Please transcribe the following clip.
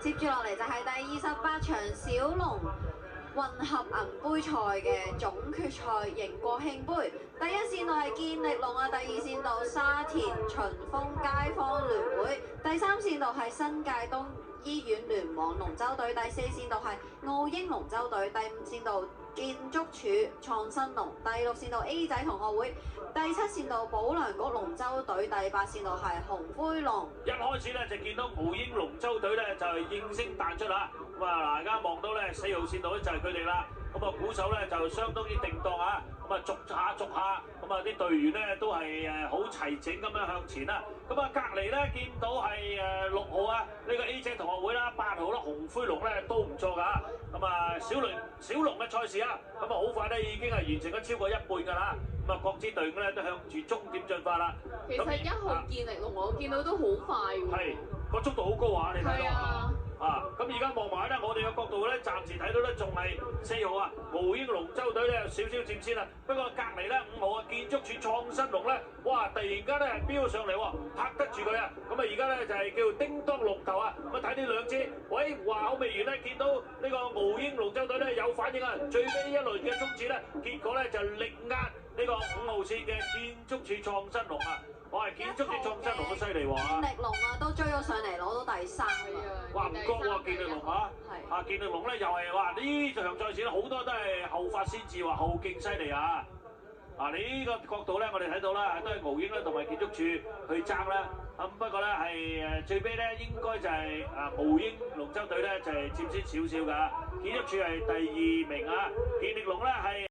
接住落嚟就係第28場小龍混合銀杯賽嘅總決賽迎國慶杯，第一線道係健力龍啊，第二線道沙田秦峰街坊聯會，第三線道係新界東醫院聯網龍舟隊，第四線道係澳英龍舟隊，第五線道建築署創新龍，第六線道 A 仔同學會，第七線道保良局龍舟隊，第八線道係紅灰龍。一開始咧就見到澳英龍舟隊咧就係應聲彈出啦，咁啊嗱，而家望到咧4號線道咧就係佢哋啦，咁啊鼓手咧就相當之定當啊，咁啊逐下，咁啊啲隊員咧都係好齊整咁樣向前啦，咁啊隔離咧見到係6號啊呢個 A 仔同學會啦，8號啦紅灰龍咧都唔錯㗎，咁啊小龍嘅賽事啊，咁啊好快咧已經係完成咗超過一半㗎啦，咁啊各支隊伍咧都向住終點進發啦。其實1號健力龍我見到都好快喎。係個速度好高啊！你睇到啊？咁而家望埋咧，我哋嘅角度咧，暫時睇到咧仲係4號啊，澳英龍舟隊咧有少少佔先啦。不過隔離咧5號啊，建築署創新龍咧，哇！突然間咧飆上嚟喎，拍得住佢啊！咁啊而家咧就係叫叮當龍頭啊！咁啊睇呢兩支，喂，話口未完咧，見到呢個澳英龍舟隊咧有反應啊！最尾一輪嘅衝刺咧，結果咧就力壓呢個5號線嘅建築署創新龍啊！我係建築署創新龍都犀利喎！健力龍啊，都追咗上嚟攞到第3啊！哇唔覺喎，健力龍啊！啊健力龍咧又係話呢場賽事咧好多都係後發先至話後勁犀利啊！你呢個角度咧，我哋睇到啦，都係澳英啦同埋建築署去爭啦。咁不過咧係最尾咧應該就係澳英龍舟隊咧就係佔先少少㗎，建築署係第2名啊，健力龍咧係。